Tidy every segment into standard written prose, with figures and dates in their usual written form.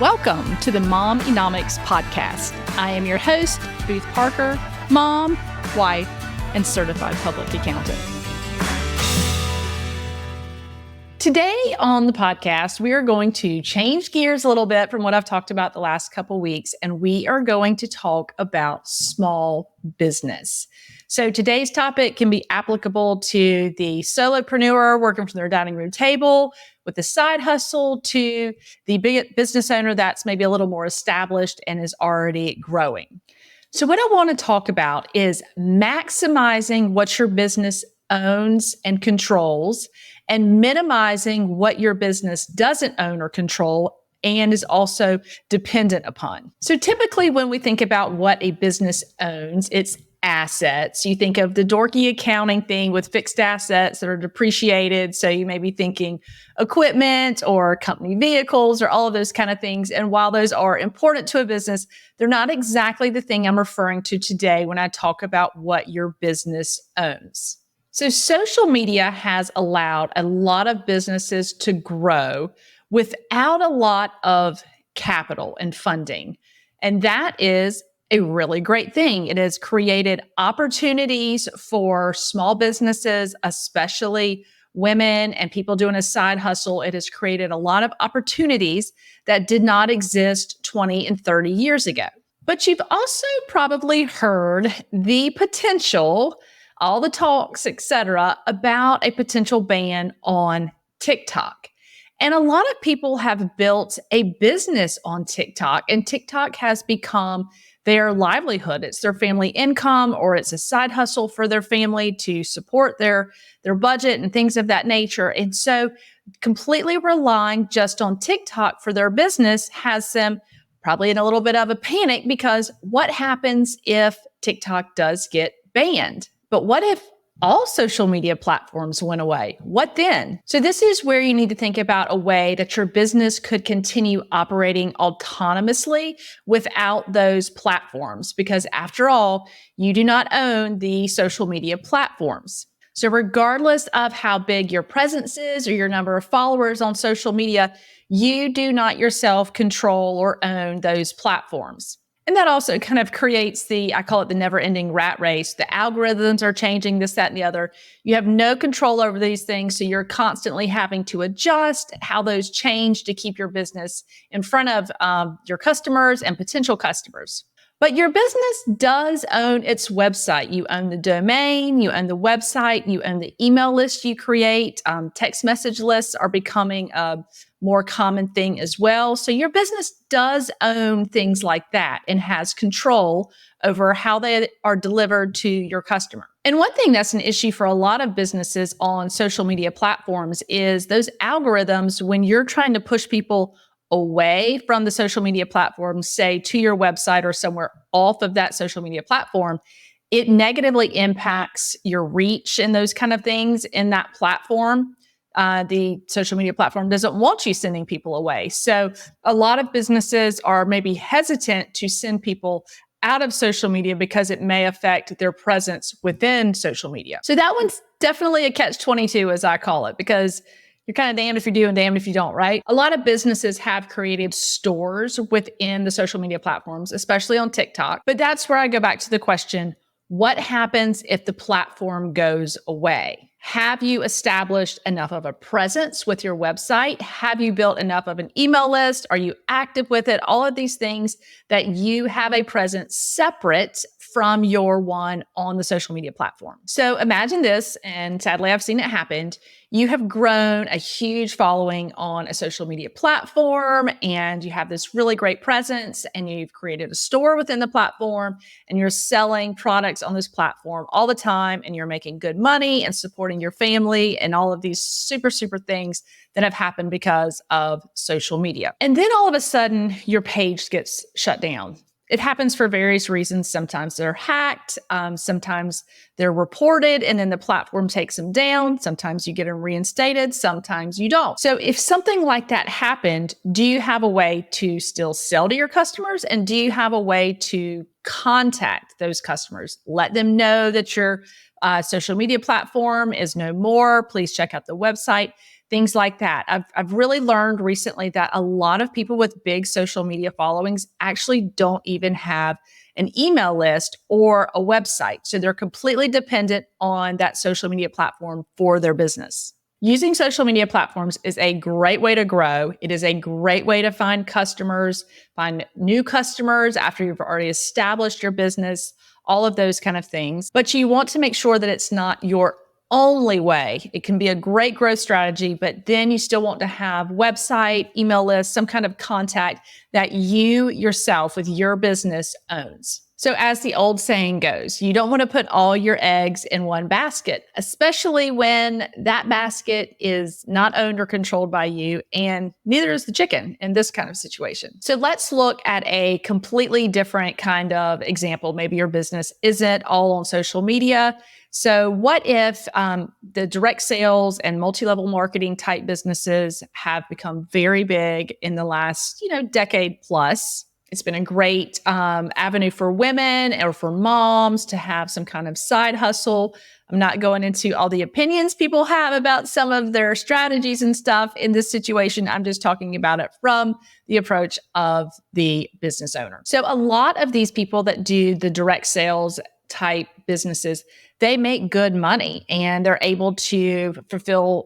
Welcome to the MOM-enomics podcast. I am your host, Booth Parker, mom, wife, and certified public accountant. Today on the podcast, we are going to change gears a little bit from what I've talked about the last couple weeks, and we are going to talk about small business. So today's topic can be applicable to the solopreneur working from their dining room table with a side hustle to the big business owner that's maybe a little more established and is already growing. So what I want to talk about is maximizing what your business owns and controls and minimizing what your business doesn't own or control and is also dependent upon. So typically when we think about what a business owns, it's assets. You think of the dorky accounting thing with fixed assets that are depreciated. So you may be thinking equipment or company vehicles or all of those kind of things. And while those are important to a business, they're not exactly the thing I'm referring to today when I talk about what your business owns. So social media has allowed a lot of businesses to grow without a lot of capital and funding. And that is a really great thing. It has created opportunities for small businesses, especially women and people doing a side hustle. It has created a lot of opportunities that did not exist 20 and 30 years ago. But you've also probably heard the potential, all the talks, etc., about a potential ban on TikTok. And a lot of people have built a business on TikTok, and TikTok has become their livelihood. It's their family income, or it's a side hustle for their family to support their budget and things of that nature. And so completely relying just on TikTok for their business has them probably in a little bit of a panic, because what happens if TikTok does get banned? But what if all social media platforms went away? What then? So this is where you need to think about a way that your business could continue operating autonomously without those platforms, because after all, you do not own the social media platforms. So regardless of how big your presence is or your number of followers on social media, you do not yourself control or own those platforms. And that also kind of creates I call it the never-ending rat race. The algorithms are changing this, that, and the other. You have no control over these things, so you're constantly having to adjust how those change to keep your business in front of your customers and potential customers. But your business does own its website. You own the domain, you own the website, you own the email list you create. Text message lists are becoming a more common thing as well. So your business does own things like that and has control over how they are delivered to your customer. And one thing that's an issue for a lot of businesses on social media platforms is those algorithms. When you're trying to push people away from the social media platform, say to your website or somewhere off of that social media platform, it negatively impacts your reach and those kind of things in that platform. The social media platform doesn't want you sending people away. So a lot of businesses are maybe hesitant to send people out of social media because it may affect their presence within social media. So that one's definitely a catch-22, as I call it, because you're kind of damned if you do and damned if you don't, right? A lot of businesses have created stores within the social media platforms, especially on TikTok. But that's where I go back to the question, what happens if the platform goes away? Have you established enough of a presence with your website? Have you built enough of an email list? Are you active with it? All of these things that you have a presence separate from your one on the social media platform. So imagine this, and sadly I've seen it happen. You have grown a huge following on a social media platform, and you have this really great presence, and you've created a store within the platform, and you're selling products on this platform all the time, and you're making good money and supporting your family and all of these super, super things that have happened because of social media. And then all of a sudden, your page gets shut down. It happens for various reasons. Sometimes they're hacked. Sometimes they're reported and then the platform takes them down. Sometimes you get them reinstated. Sometimes you don't. So if something like that happened, do you have a way to still sell to your customers? And do you have a way to contact those customers? Let them know that your social media platform is no more. Please check out the website. things like that. I've really learned recently that a lot of people with big social media followings actually don't even have an email list or a website. So they're completely dependent on that social media platform for their business. Using social media platforms is a great way to grow. It is a great way to find customers, find new customers after you've already established your business, all of those kind of things. But you want to make sure that it's not your only way. It can be a great growth strategy, but then you still want to have website, email list, some kind of contact that you yourself with your business owns. So as the old saying goes, you don't want to put all your eggs in one basket, especially when that basket is not owned or controlled by you, and neither is the chicken in this kind of situation. So let's look at a completely different kind of example. Maybe your business isn't all on social media. So what if the direct sales and multi-level marketing type businesses have become very big in the last, decade plus? It's been a great avenue for women or for moms to have some kind of side hustle. I'm not going into all the opinions people have about some of their strategies and stuff in this situation. I'm just talking about it from the approach of the business owner. So a lot of these people that do the direct sales type businesses, they make good money and they're able to fulfill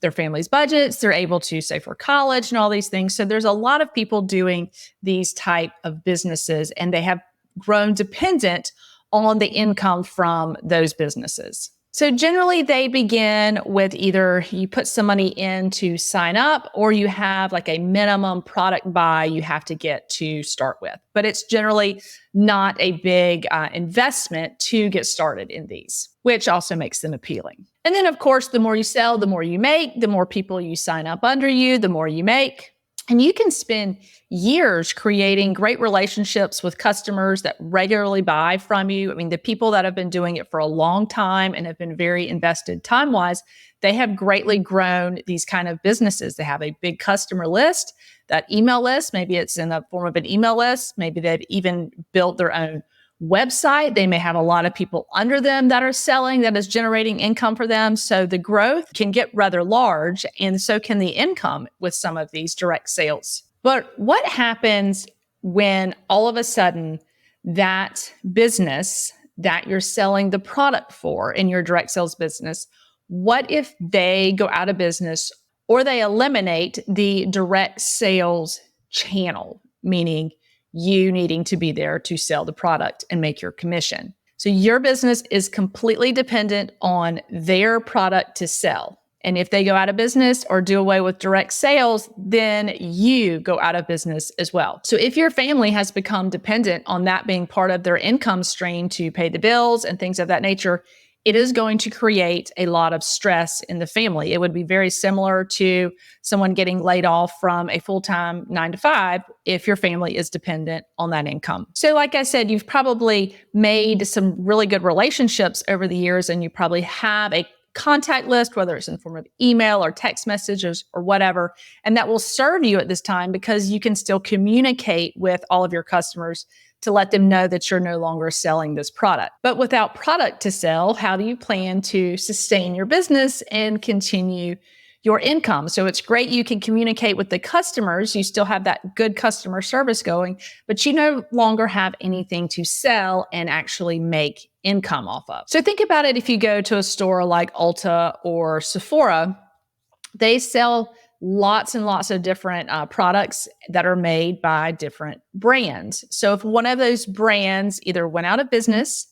their family's budgets. They're able to save for college and all these things. So there's a lot of people doing these type of businesses, and they have grown dependent on the income from those businesses. So generally they begin with either you put some money in to sign up, or you have like a minimum product buy you have to get to start with. But it's generally not a big investment to get started in these, which also makes them appealing. And then, of course, the more you sell, the more you make, the more people you sign up under you, the more you make. And you can spend years creating great relationships with customers that regularly buy from you. I mean, the people that have been doing it for a long time and have been very invested time-wise, they have greatly grown these kind of businesses. They have a big customer list, that email list. Maybe it's in the form of an email list. Maybe they've even built their own website. They may have a lot of people under them that are selling, that is generating income for them. So the growth can get rather large, and so can the income with some of these direct sales. But what happens when all of a sudden that business that you're selling the product for in your direct sales business, what if they go out of business or they eliminate the direct sales channel, meaning you needing to be there to sell the product and make your commission? So your business is completely dependent on their product to sell. And if they go out of business or do away with direct sales, then you go out of business as well. So if your family has become dependent on that being part of their income stream to pay the bills and things of that nature, it is going to create a lot of stress in the family. It would be very similar to someone getting laid off from a full-time 9-to-5 if your family is dependent on that income. So like I said, you've probably made some really good relationships over the years, and you probably have a contact list, whether it's in the form of email or text messages or whatever, and that will serve you at this time because you can still communicate with all of your customers to let them know that you're no longer selling this product. But without product to sell, how do you plan to sustain your business and continue your income? So it's great you can communicate with the customers. You still have that good customer service going, but you no longer have anything to sell and actually make income off of. So think about it. If you go to a store like Ulta or Sephora, they sell lots and lots of different products that are made by different brands. So if one of those brands either went out of business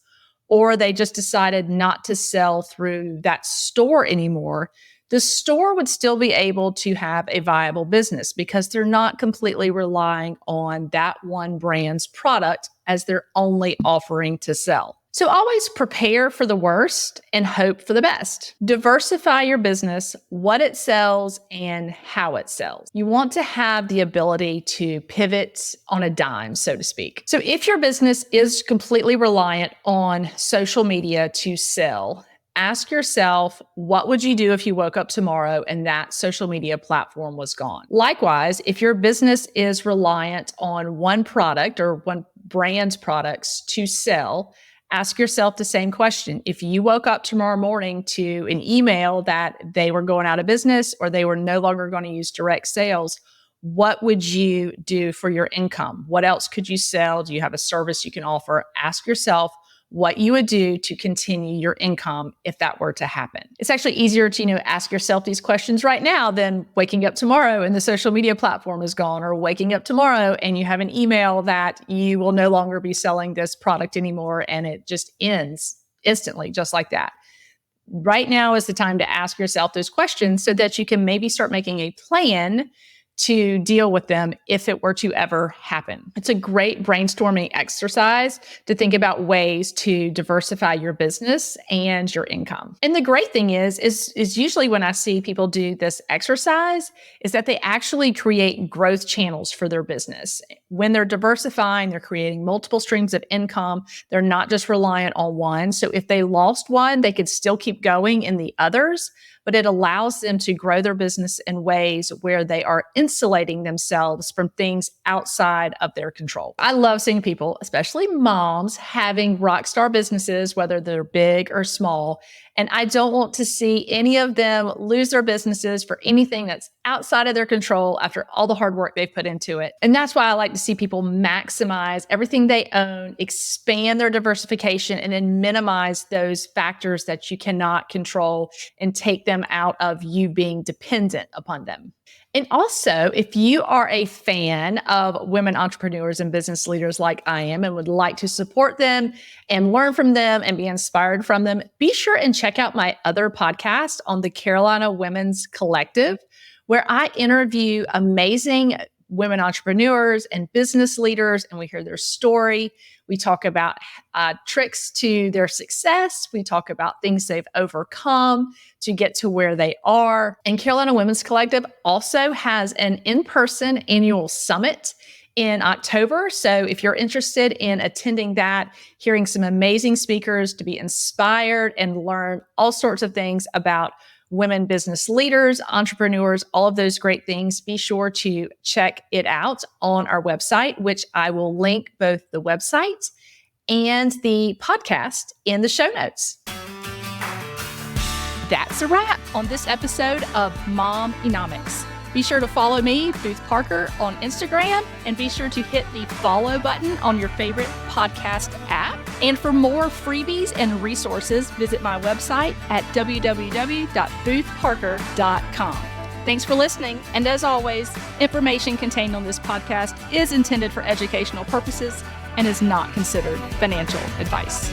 or they just decided not to sell through that store anymore, the store would still be able to have a viable business because they're not completely relying on that one brand's product as their only offering to sell. So always prepare for the worst and hope for the best. Diversify your business, what it sells and how it sells. You want to have the ability to pivot on a dime, so to speak. So if your business is completely reliant on social media to sell, ask yourself, what would you do if you woke up tomorrow and that social media platform was gone? Likewise, if your business is reliant on one product or one brand's products to sell, Ask yourself the same question. If you woke up tomorrow morning to an email that they were going out of business or they were no longer going to use direct sales, what would you do for your income? What else could you sell? Do you have a service you can offer? Ask yourself what you would do to continue your income if that were to happen. It's actually easier to, ask yourself these questions right now than waking up tomorrow and the social media platform is gone, or waking up tomorrow and you have an email that you will no longer be selling this product anymore and it just ends instantly, just like that. Right now is the time to ask yourself those questions so that you can maybe start making a plan to deal with them if it were to ever happen. It's a great brainstorming exercise to think about ways to diversify your business and your income. And the great thing is usually when I see people do this exercise is that they actually create growth channels for their business. When they're diversifying, they're creating multiple streams of income. They're not just reliant on one. So if they lost one, they could still keep going in the others, but it allows them to grow their business in ways where they are insulating themselves from things outside of their control. I love seeing people, especially moms, having rock star businesses, whether they're big or small. And I don't want to see any of them lose their businesses for anything that's outside of their control after all the hard work they've put into it. And that's why I like to see people maximize everything they own, expand their diversification, and then minimize those factors that you cannot control and take them out of you being dependent upon them. And also, if you are a fan of women entrepreneurs and business leaders like I am and would like to support them and learn from them and be inspired from them, be sure and check out my other podcast on the Carolina Women's Collective, where I interview amazing women entrepreneurs and business leaders, and we hear their story. We talk about tricks to their success. We talk about things they've overcome to get to where they are. And Carolina Women's Collective also has an in-person annual summit in October. So if you're interested in attending that, hearing some amazing speakers to be inspired and learn all sorts of things about women business leaders, entrepreneurs, all of those great things, be sure to check it out on our website, which I will link both the website and the podcast in the show notes. That's a wrap on this episode of MOM-enomics. Be sure to follow me, Booth Parker, on Instagram, and be sure to hit the follow button on your favorite podcast app. And for more freebies and resources, visit my website at www.boothparker.com. Thanks for listening. And as always, information contained on this podcast is intended for educational purposes and is not considered financial advice.